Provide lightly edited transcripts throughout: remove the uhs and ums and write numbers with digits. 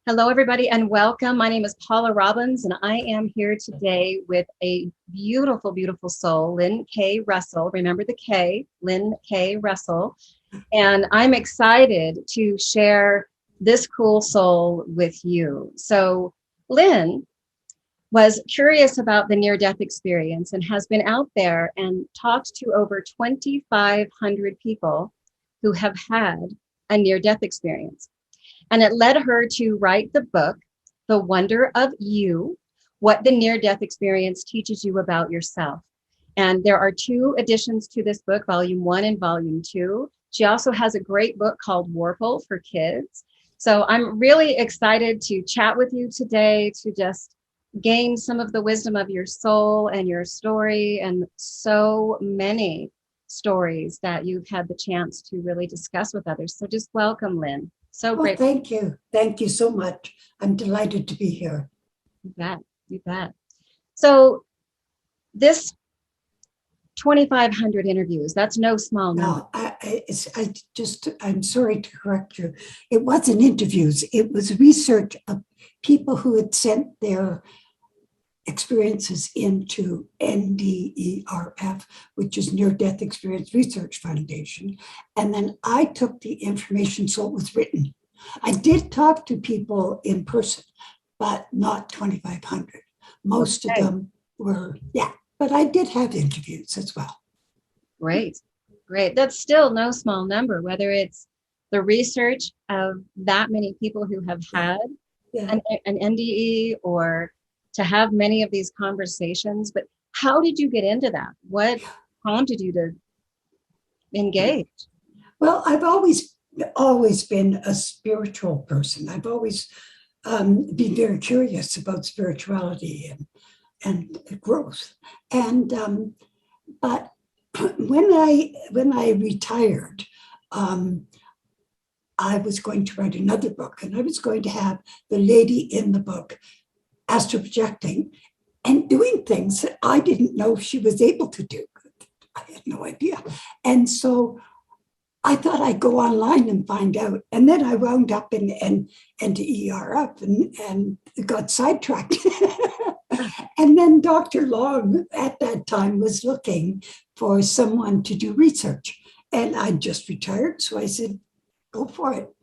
Hello, everybody, and welcome. My name is Paula Robbins, and I am here today with a beautiful, beautiful soul, Lynn K. Russell. Remember the K, Lynn K. Russell. And I'm excited to share this cool soul with you. So, Lynn was curious about the near-death experience and has been out there and talked to over 2,500 people who have had a near-death experience. And it led her to write the book, The Wonder of You, What the Near-Death Experience Teaches You About Yourself. And there are two editions to this book, Volume 1 and Volume 2. She also has a great book called Warple for kids. So I'm really excited to chat with you today to just gain some of the wisdom of your soul and your story, and so many stories that you've had the chance to really discuss with others. So just welcome, Lynn. So great. Thank you. Thank you so much. I'm delighted to be here. You bet. You bet. So this 2,500 interviews, that's no small number. No, I'm sorry to correct you. It wasn't interviews. It was research of people who had sent their experiences into NDERF, which is Near Death Experience Research Foundation. And then I took the information so it was written. I did talk to people in person, but not 2,500. Most of them were, but I did have interviews as well. Great, great. That's still no small number, whether it's the research of that many people who have had an NDE or to have many of these conversations. But how did you get into that? What prompted you to engage? Well, I've always been a spiritual person. I've always been very curious about spirituality and growth. And but when I retired, I was going to write another book, and I was going to have the lady in the book astral projecting and doing things that I didn't know she was able to do. I had no idea. And so I thought I'd go online and find out. And then I wound up in NDERF and got sidetracked. And then Dr. Long at that time was looking for someone to do research. And I just retired. So I said, go for it.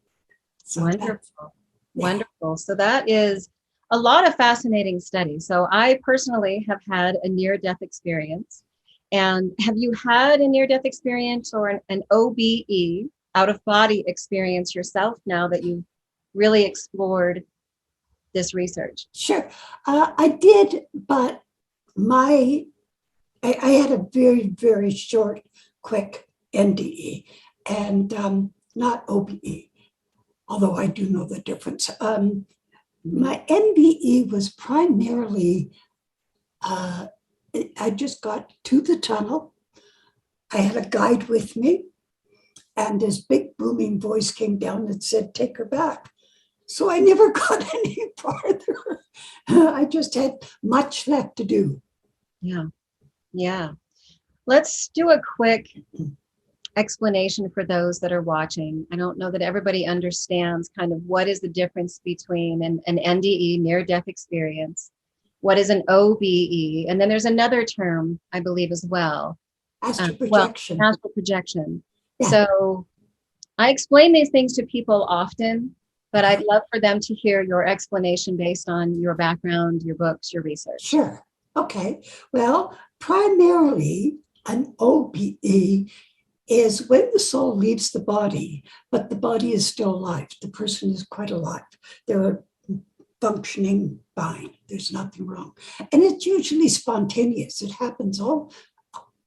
So Wonderful. Wonderful. So that is a lot of fascinating studies. So I personally have had a near-death experience. And have you had a near-death experience or an OBE, out-of-body experience yourself now that you've really explored this research? Sure. I did, but I had a very, very short, quick NDE and not OBE, although I do know the difference. My NDE was primarily, I just got to the tunnel. I had a guide with me, and this big booming voice came down and said, take her back. So I never got any farther. I just had much left to do. Yeah. Let's do a quick explanation for those that are watching. I don't know that everybody understands kind of what is the difference between an NDE, near-death experience, what is an OBE, and then there's another term, I believe, as well. Astral projection. Astral projection. Yeah. So I explain these things to people often, but I'd love for them to hear your explanation based on your background, your books, your research. Sure. Okay. Well, primarily an OBE is when the soul leaves the body, but the body is still alive. The person is quite alive. They're functioning fine. There's nothing wrong. And it's usually spontaneous. It happens all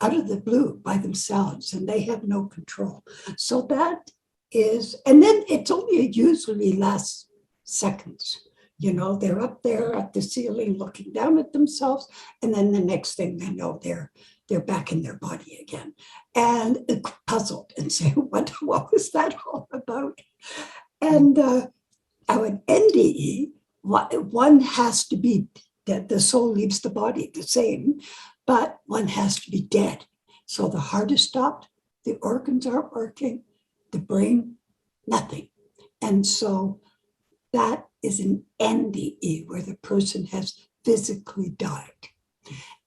out of the blue by themselves, and they have no control. So that is, and then it's only usually lasts seconds. You know, they're up there at the ceiling looking down at themselves, and then the next thing they know, they're back in their body again, and puzzled and say, what was that all about? And an NDE, one has to be that the soul leaves the body the same, but one has to be dead. So the heart is stopped, the organs aren't working, the brain, nothing. And so that is an NDE, where the person has physically died.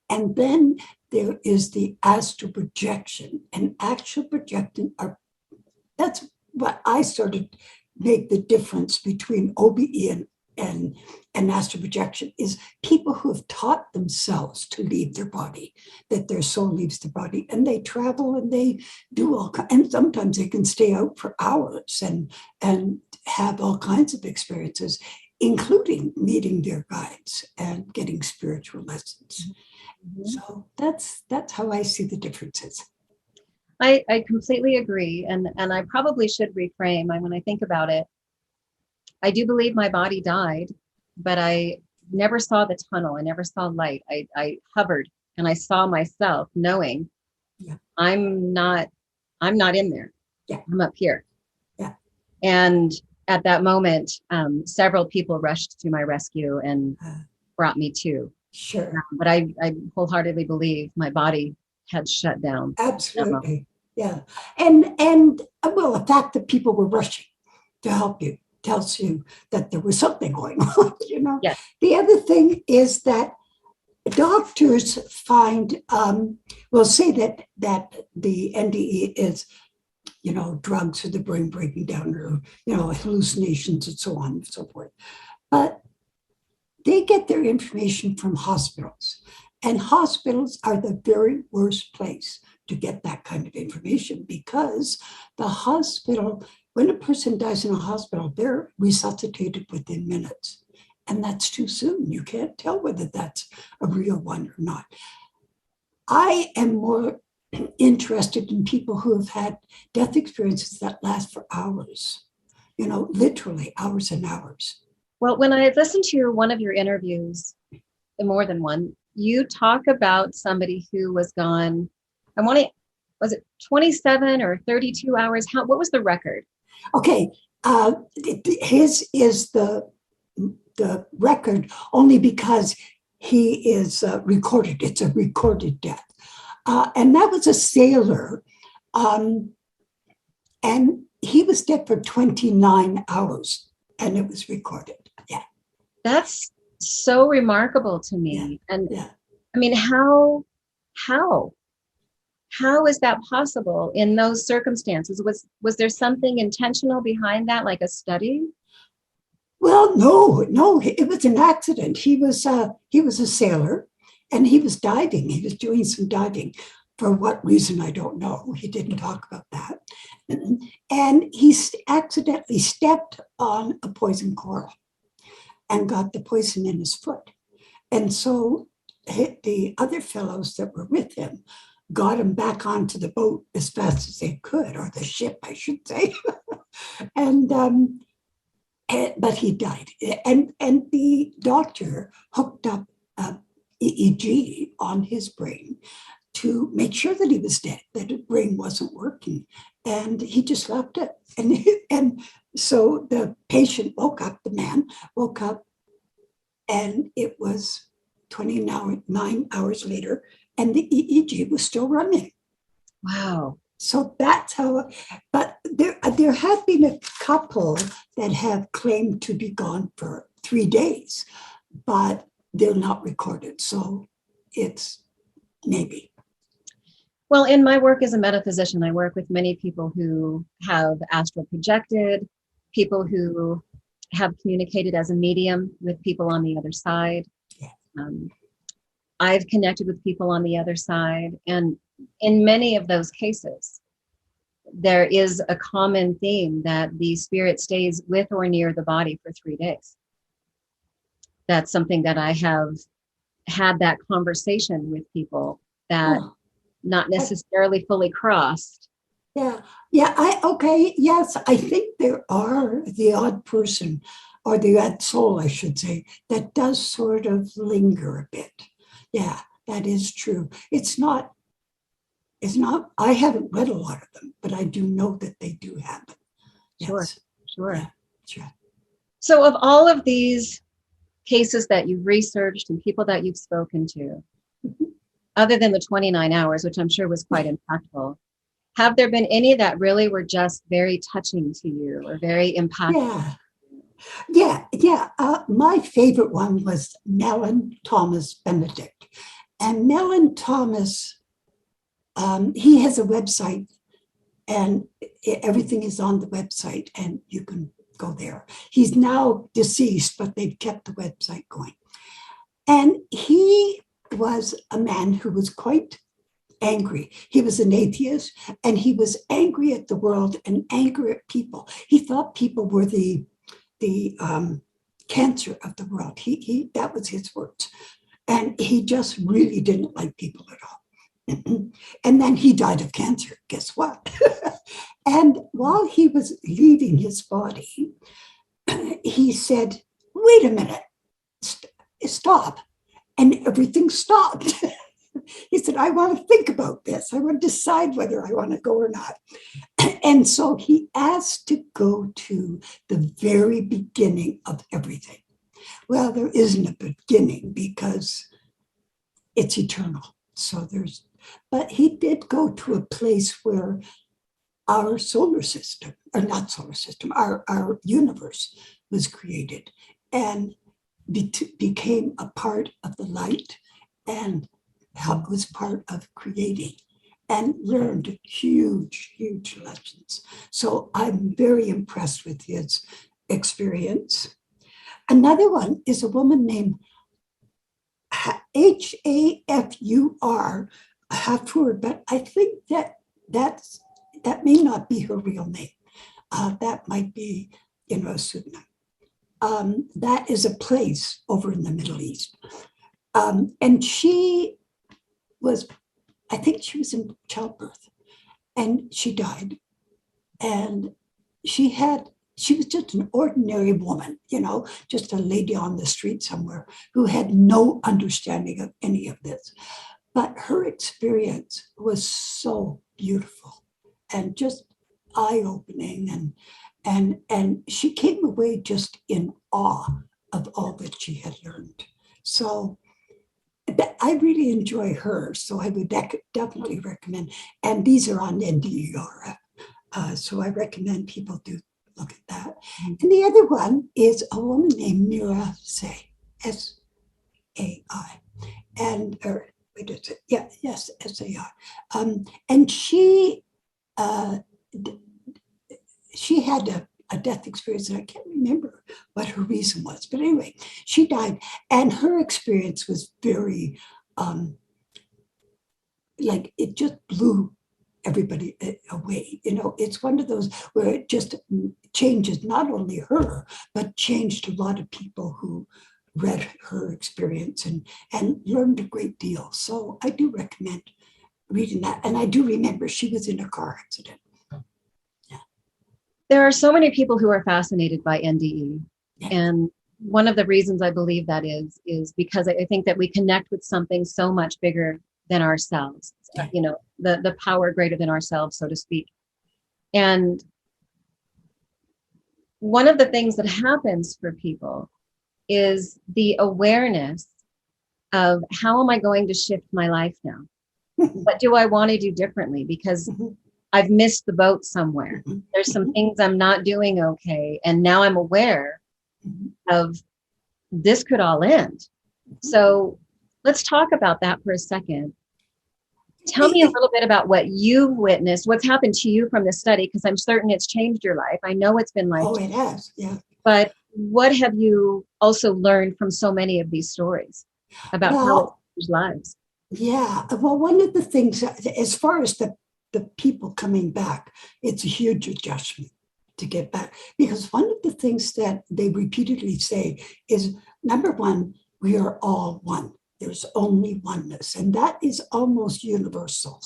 And then there is the astral projection. And astral projection that's what I started make the difference between OBE and astral projection is people who have taught themselves to leave their body, that their soul leaves the body, and they travel and they do and sometimes they can stay out for hours and have all kinds of experiences, including meeting their guides and getting spiritual lessons. Mm-hmm. So that's how I see the differences. I completely agree. And I probably should reframe. When I think about it, I do believe my body died, but I never saw the tunnel. I never saw light. I hovered and I saw myself knowing I'm not in there. Yeah. I'm up here. Yeah. And at that moment, several people rushed to my rescue and brought me to. Sure. But I wholeheartedly believe my body had shut down. Absolutely. Yeah. And well, the fact that people were rushing to help you tells you that there was something going on, you know. Yes. The other thing is that doctors find, say that the NDE is, you know, drugs or the brain breaking down or, you know, hallucinations and so on and so forth. But they get their information from hospitals. And hospitals are the very worst place to get that kind of information, because the hospital, when a person dies in a hospital, they're resuscitated within minutes. And that's too soon. You can't tell whether that's a real one or not. I am more interested in people who have had death experiences that last for hours, you know, literally hours and hours. Well, when I listened to one of your interviews, more than one, you talk about somebody who was gone, was it 27 or 32 hours? What was the record? Okay, his is the record only because he is recorded. It's a recorded death. And that was a sailor. And he was dead for 29 hours and it was recorded. Yeah. That's so remarkable to me. Yeah. And yeah. I mean, how is that possible in those circumstances? Was there something intentional behind that, like a study? Well, no, it was an accident. He was a sailor, and he was diving. He was doing some diving. For what reason, I don't know. He didn't talk about that. And he accidentally stepped on a poison coral and got the poison in his foot. And so the other fellows that were with him got him back onto the boat as fast as they could, or the ship, I should say. But he died. And the doctor hooked up EEG on his brain to make sure that he was dead, that his brain wasn't working. And he just left it. And so the patient woke up, the man woke up, and it was 9 hours later, and the EEG was still running. Wow. So that's how, but there have been a couple that have claimed to be gone for 3 days, but they're not recorded. So it's maybe. Well, in my work as a metaphysician, I work with many people who have astral projected, people who have communicated as a medium with people on the other side. Yeah. I've connected with people on the other side. And in many of those cases, there is a common theme that the spirit stays with or near the body for 3 days. That's something that I have had that conversation with people that not necessarily fully crossed. Yeah. Yes, I think there are the odd person, or the odd soul, I should say, that does sort of linger a bit. Yeah, that is true. It's not, I haven't read a lot of them, but I do know that they do happen. Yes. Sure. Yeah, sure. So of all of these cases that you've researched and people that you've spoken to, other than the 29 hours, which I'm sure was quite impactful, have there been any that really were just very touching to you or very impactful? Yeah. My favorite one was Mellon Thomas Benedict. And Mellon Thomas, he has a website, and everything is on the website, and you can go there. He's now deceased, but they've kept the website going. And he was a man who was quite angry. He was an atheist, and he was angry at the world and angry at people. He thought people were the cancer of the world. He that was his words. And he just really didn't like people at all. And then he died of cancer. Guess what? And while he was leaving his body, he said, wait a minute, stop. And everything stopped. He said, I want to think about this. I want to decide whether I want to go or not. And so he asked to go to the very beginning of everything. Well, there isn't a beginning because it's eternal. But he did go to a place where our solar system, or not solar system, our universe was created and became a part of the light, and was part of creating, and learned huge lessons. So I'm very impressed with his experience. Another one is a woman named Hafur, but I think that may not be her real name. That might be, a pseudonym. That is a place over in the Middle East. And she was, I think she was in childbirth, and she died. And she was just an ordinary woman, just a lady on the street somewhere who had no understanding of any of this. But her experience was so beautiful and just eye-opening, and she came away just in awe of all that she had learned. So I really enjoy her, so I would definitely recommend, and these are on NDER, so I recommend people do look at that. And the other one is a woman named Mira Say, S-A-I, and, or wait, is it? Yeah, yes, S-A-I. And she had a death experience, and I can't remember what her reason was. But anyway, she died, and her experience was very, like, it just blew everybody away. It's one of those where it just changes not only her, but changed a lot of people who read her experience and learned a great deal. So I do recommend reading that. And I do remember she was in a car accident. There are so many people who are fascinated by NDE. Yeah. And one of the reasons I believe that is because I think that we connect with something so much bigger than ourselves, Yeah. The power greater than ourselves, so to speak. And one of the things that happens for people is the awareness of, how am I going to shift my life now? What do I want to do differently? Because I've missed the boat somewhere. There's some things I'm not doing okay. And now I'm aware of this could all end. So let's talk about that for a second. Tell me a little bit about what you've witnessed, what's happened to you from this study, because I'm certain it's changed your life. I know it's been life. Oh, it has, yeah. But what have you also learned from so many of these stories about how it changed lives? Yeah, well, one of the things, as far as the people coming back, it's a huge adjustment to get back, because one of the things that they repeatedly say is, number one, we are all one. There's only oneness, and that is almost universal.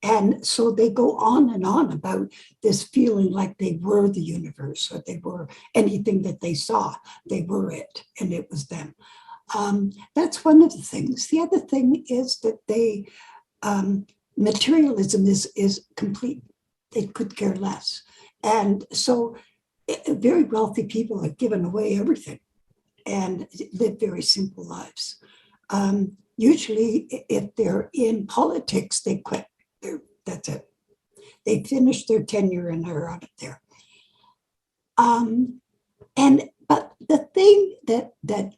And so they go on and on about this feeling like they were the universe, or they were anything that they saw, they were it, and it was them. That's one of the things. The other thing is that they, materialism is complete. They could care less. And so very wealthy people have given away everything and live very simple lives. Usually, if they're in politics, they quit. That's it. They finish their tenure and they're out of there. And But the thing that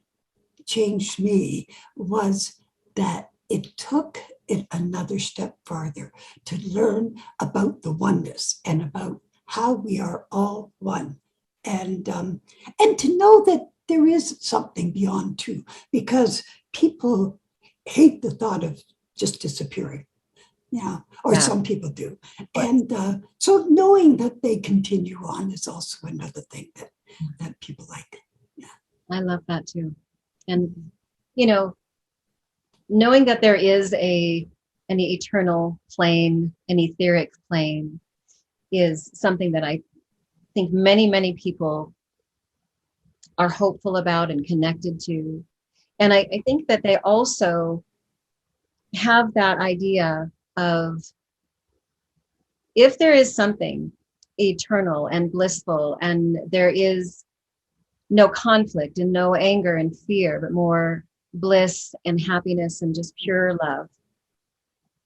changed me was that it took it another step farther to learn about the oneness and about how we are all one, and to know that there is something beyond too, because people hate the thought of just disappearing. Yeah, or Yeah, some people do. of course. And so knowing that they continue on is also another thing that people like. Yeah. I love that too. And, you know, knowing that there is an eternal plane, an etheric plane, is something that I think many, many people are hopeful about and connected to. And I think that they also have that idea of, if there is something eternal and blissful, and there is no conflict and no anger and fear, but more bliss and happiness and just pure love,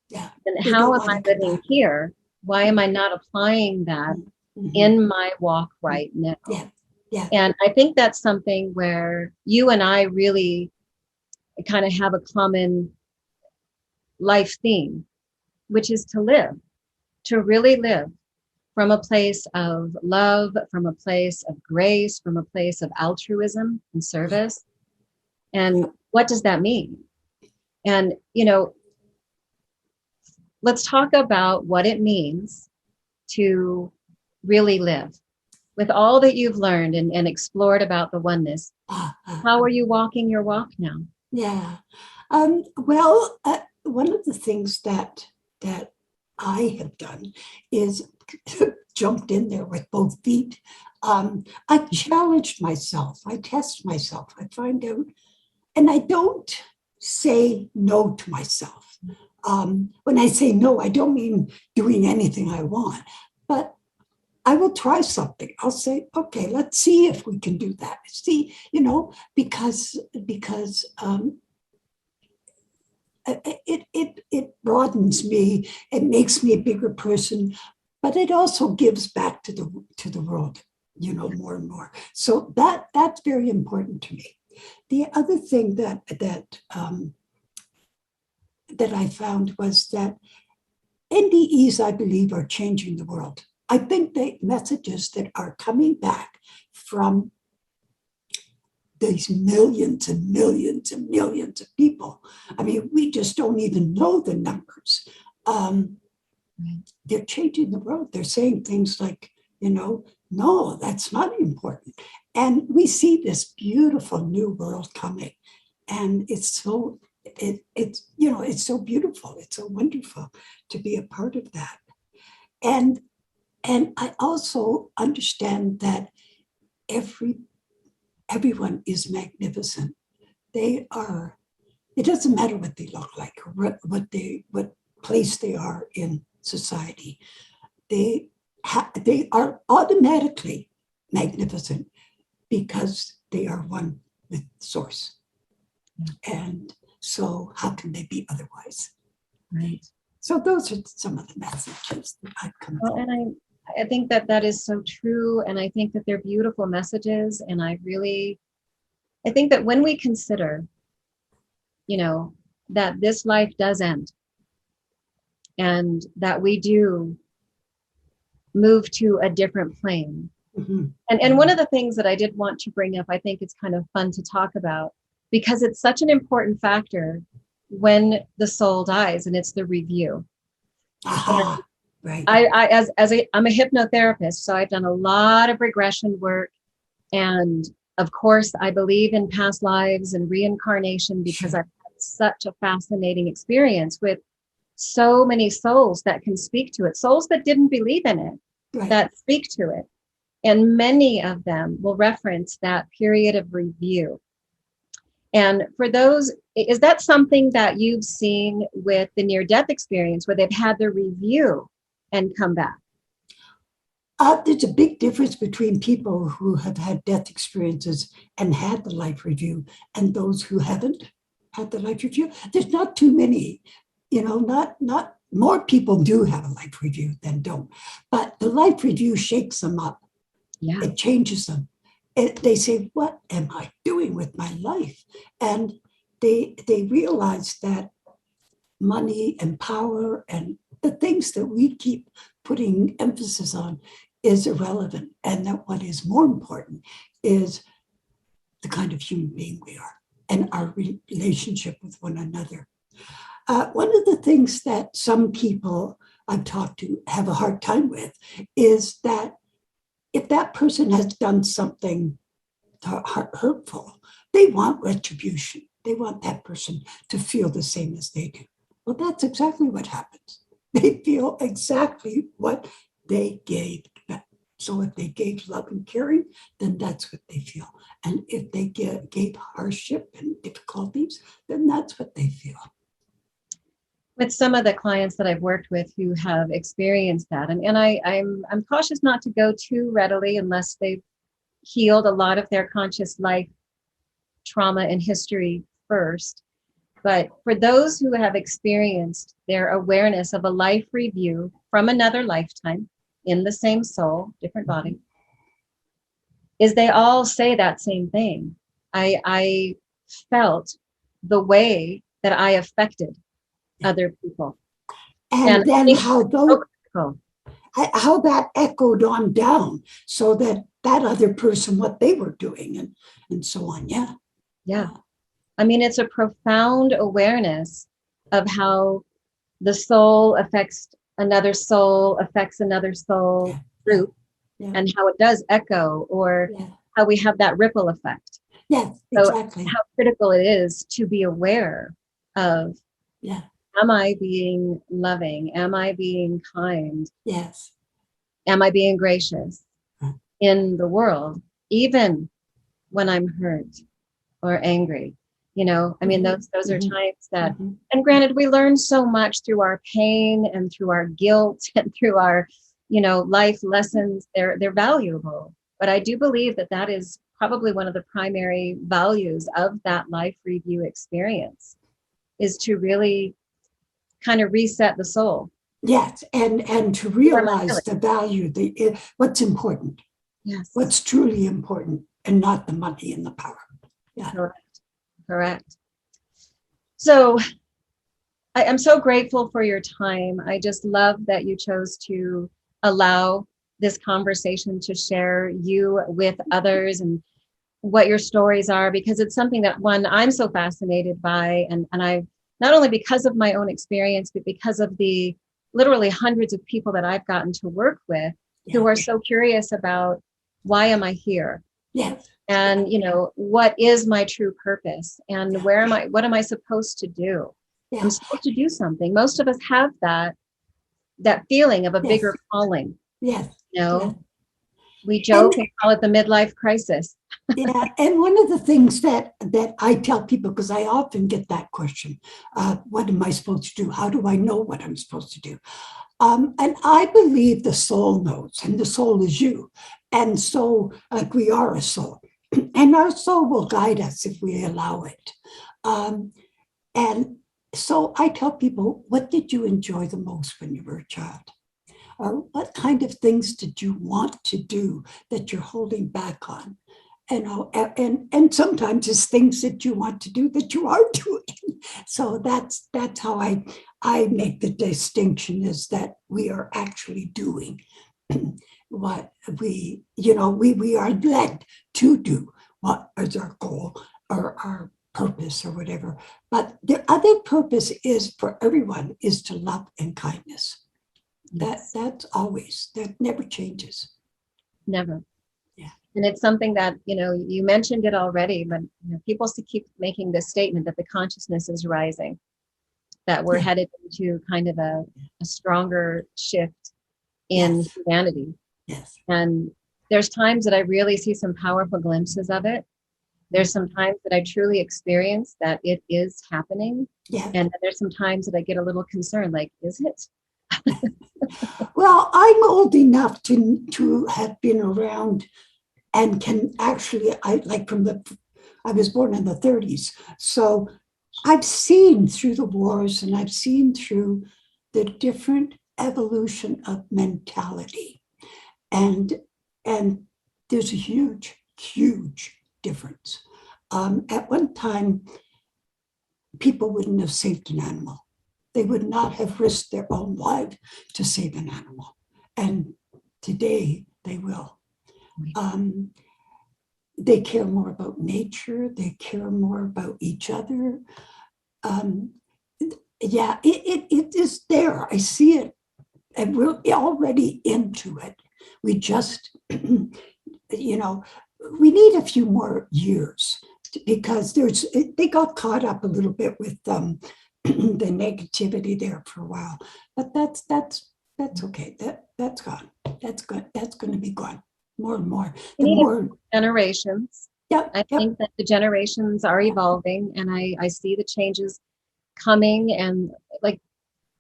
Yeah. then They how don't am want I to come living back. here? Why am I not applying that Mhm. in my walk right now? Yeah. Yeah. And I think that's something where you and I really kind of have a common life theme, which is to really live from a place of love, from a place of grace, from a place of altruism and service. And what does that mean? And, let's talk about what it means to really live. With all that you've learned and explored about the oneness, how are you walking your walk now? Yeah. Well, one of the things that I have done is jumped in there with both feet. I challenged myself. I test myself. I find out, and I don't say no to myself. When I say no, I don't mean doing anything I want, but I will try something. I'll say, okay, let's see if we can do that. See, because it broadens me. It makes me a bigger person, but it also gives back to the world, more and more. So that's very important to me. The other thing that I found was that NDEs, I believe, are changing the world. I think the messages that are coming back from these millions and millions and millions of people, I mean, we just don't even know the numbers. They're changing the world. They're saying things like, no, that's not important. And we see this beautiful new world coming. And it's so beautiful. It's so wonderful to be a part of that. And I also understand that everyone is magnificent. They are. It doesn't matter what they look like or what place they are in society. They are automatically magnificent because they are one with Source. And so how can they be otherwise? Right. So those are some of the messages that I've come Well, from. and I think that is so true. And I think that they're beautiful messages. And I think that when we consider, that this life does end and that we do move to a different plane. Mm-hmm. And one of the things that I did want to bring up, I think it's kind of fun to talk about because it's such an important factor when the soul dies, and it's the review. Aha, right. I'm a hypnotherapist, so I've done a lot of regression work. And of course, I believe in past lives and reincarnation because I've had such a fascinating experience with so many souls that can speak to it, souls that didn't believe in it, Right. that speak to it. And many of them will reference that period of review. And for those, is that something that you've seen with the near-death experience where they've had their review and come back? There's a big difference between people who have had death experiences and had the life review and those who haven't had the life review. There's not too many, not more people do have a life review than don't. But the life review shakes them up. Yeah. It changes them. they say, what am I doing with my life? And they realize that money and power and the things that we keep putting emphasis on is irrelevant, and that what is more important is the kind of human being we are and our relationship with one another. One of the things that some people I've talked to have a hard time with is that if that person has done something hurtful, they want retribution. They want that person to feel the same as they do. Well, that's exactly what happens. They feel exactly what they gave back. So if they gave love and caring, then that's what they feel. And if they gave hardship and difficulties, then that's what they feel. With some of the clients that I've worked with who have experienced that, and I'm cautious not to go too readily unless they've healed a lot of their conscious life trauma and history first. But for those who have experienced their awareness of a life review from another lifetime in the same soul, different body, is they all say that same thing. I felt the way that I affected other people. And then how that echoed on down, so that other person, what they were doing and so on. Yeah. I mean, it's a profound awareness of how the soul affects another soul group, and how it does echo, or how we have that ripple effect. Yes, exactly. So how critical it is to be aware of, am I being loving? Am I being kind? Yes. Am I being gracious in the world, even when I'm hurt or angry? You know, I mean, those are times that, and granted, we learn so much through our pain and through our guilt and through our, life lessons. They're valuable. But I do believe that is probably one of the primary values of that life review experience, is to really kind of reset the soul. Yes, and to realize the value, what's important. Yes. What's truly important, and not the money and the power. Yeah. Correct. So I'm so grateful for your time. I just love that you chose to allow this conversation to share you with others and what your stories are, because it's something that, one, I'm so fascinated by, and I, not only because of my own experience, but because of the literally hundreds of people that I've gotten to work with who are so curious about, why am I here? Yes. And, what is my true purpose, and what am I supposed to do? I'm supposed to do something. Most of us have that feeling of a bigger calling. Yes. We joke and call it the midlife crisis. And one of the things that I tell people, because I often get that question, what am I supposed to do? How do I know what I'm supposed to do? And I believe the soul knows, and the soul is you. And so, like, we are a soul, and our soul will guide us if we allow it. And so I tell people, what did you enjoy the most when you were a child? Or what kind of things did you want to do that you're holding back on? And sometimes it's things that you want to do that you are doing. So that's how I make the distinction, is that we are actually doing what we are led to do, what is our goal or our purpose or whatever. But the other purpose is, for everyone, is to love and kindness. That's always, that never changes. Never. And it's something that, you mentioned it already, but people keep making this statement that the consciousness is rising, that we're headed into kind of a stronger shift in humanity. Yes. And there's times that I really see some powerful glimpses of it. There's some times that I truly experience that it is happening. Yeah. And there's some times that I get a little concerned, like, is it? Well, I'm old enough to have been around, and can actually, I was born in the 30s. So I've seen through the wars, and I've seen through the different evolution of mentality. And there's a huge huge difference. At one time, people wouldn't have saved an animal. They would not have risked their own life to save an animal. And today they will. They care more about nature. They care more about each other. Yeah, it is there. I see it. And we're already into it. We just, you know, we need a few more years because they got caught up a little bit with the negativity there for a while. But that's okay. That's gone. That's good. That's going to be gone more and more. The more generations. Yeah, I think that the generations are evolving, and I see the changes coming, and like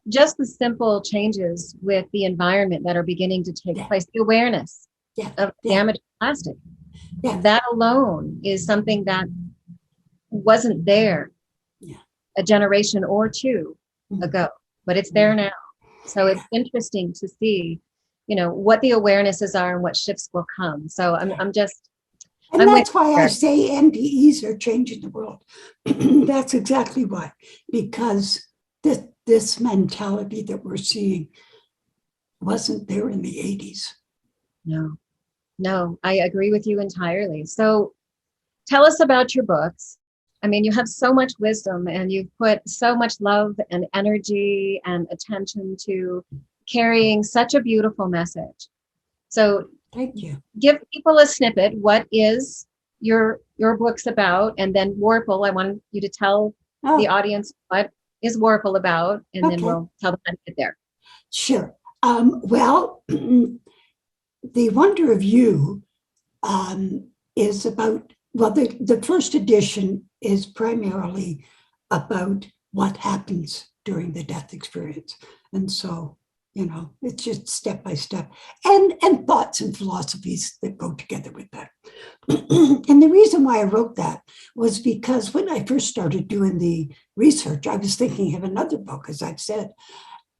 just the simple changes with the environment that are beginning to take place, the awareness of damage of plastic. That alone is something that wasn't there a generation or two ago, but it's there now. So it's interesting to see, you know, what the awarenesses are and what shifts will come. So I'm just, and that's why I say NDEs are changing the world. That's exactly why, because this mentality that we're seeing wasn't there in the 80s. No, I agree with you entirely. So tell us about your books. I mean, you have so much wisdom, and you've put so much love and energy and attention to carrying such a beautiful message. So thank you. Give people a snippet. What is your books about? And then Warple, I want you to tell the audience what is Warple about, and then we'll tell them how to get there. Sure. Well, The Wonder of You is about, well, the first edition is primarily about what happens during the death experience. And so, you know, it's just step by step, and thoughts and philosophies that go together with that. And the reason why I wrote that was because when I first started doing the research, I was thinking of another book, as I've said.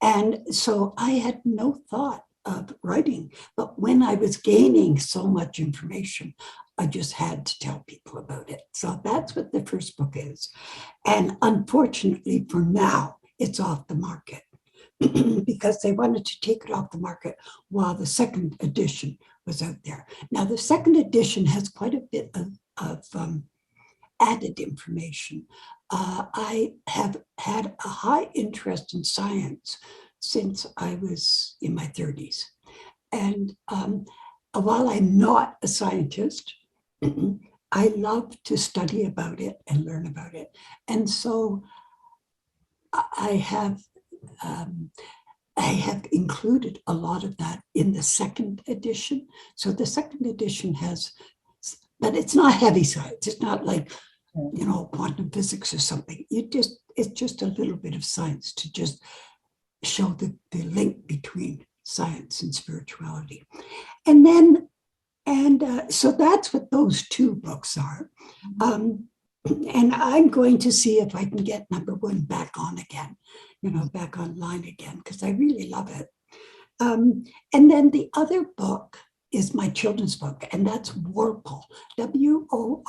And so I had no thought of writing, but when I was gaining so much information, I just had to tell people about it. So that's what the first book is. And unfortunately for now, it's off the market because they wanted to take it off the market while the second edition was out there. Now, the second edition has quite a bit of added information. I have had a high interest in science since I was in my 30s. And while I'm not a scientist, I love to study about it and learn about it. And so I have included a lot of that in the second edition. So the second edition has, but it's not heavy science. It's not like, you know, quantum physics or something. It's just a little bit of science to just show the link between science and spirituality. And then, so that's what those two books are. And I'm going to see if I can get number one back on again, you know, back online again, because I really love it. And then the other book is my children's book, and that's Warple, WORPPLE.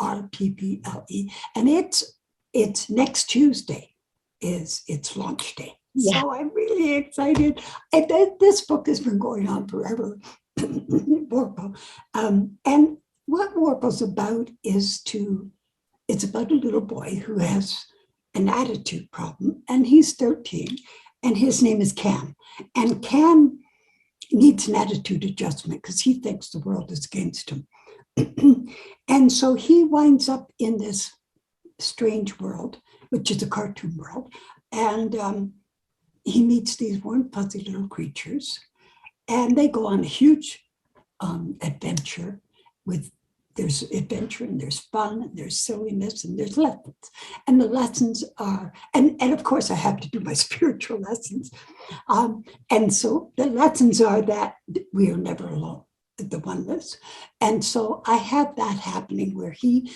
And it's next Tuesday is its launch day. Yeah. So I'm really excited. And this book has been going on forever, Warple. And what Warple's about is it's about a little boy who has an attitude problem, and he's 13, and his name is Cam. And Cam needs an attitude adjustment because he thinks the world is against him. And so he winds up in this strange world, which is a cartoon world. And he meets these warm, fuzzy little creatures, and they go on a huge adventure there's adventure, and there's fun, and there's silliness, and there's lessons. And the lessons are, and of course I have to do my spiritual lessons. And so the lessons are that we are never alone, the oneness. And so I have that happening where he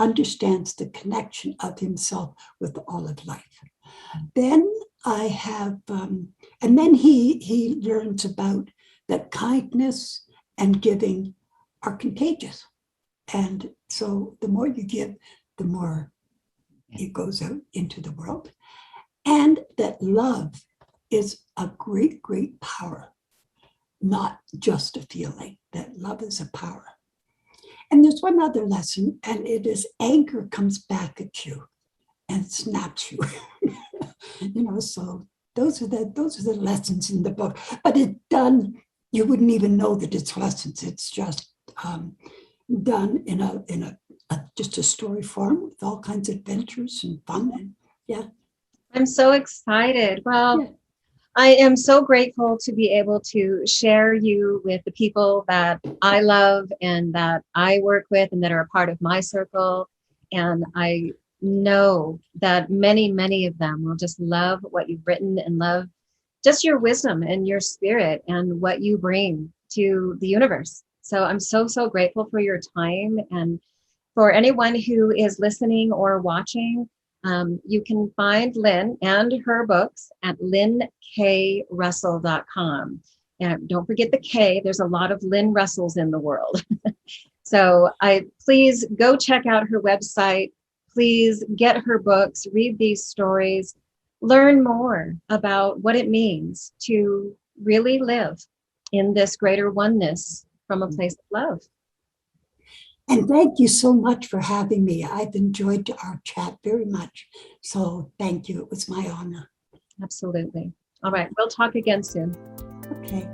understands the connection of himself with all of life. Then I have, and then he learns about that kindness and giving are contagious. And so the more you give, the more it goes out into the world. And that love is a great, great power, not just a feeling, that love is a power. And there's one other lesson, and it is anger comes back at you and snaps you. So those are the lessons in the book. But it's done, you wouldn't even know that it's lessons. It's just done in a just a story form with all kinds of adventures and fun. And yeah. I'm so excited. Well, Yeah. I am so grateful to be able to share you with the people that I love and that I work with and that are a part of my circle. And I know that many, many of them will just love what you've written and love just your wisdom and your spirit and what you bring to the universe. So I'm so, so grateful for your time. And for anyone who is listening or watching, you can find Lynn and her books at lynnKrussell.com. And don't forget the K, there's a lot of Lynn Russells in the world. So please go check out her website. Please get her books, read these stories, learn more about what it means to really live in this greater oneness from a place of love. And thank you so much for having me. I've enjoyed our chat very much. So thank you. It was my honor. Absolutely. All right. We'll talk again soon. Okay.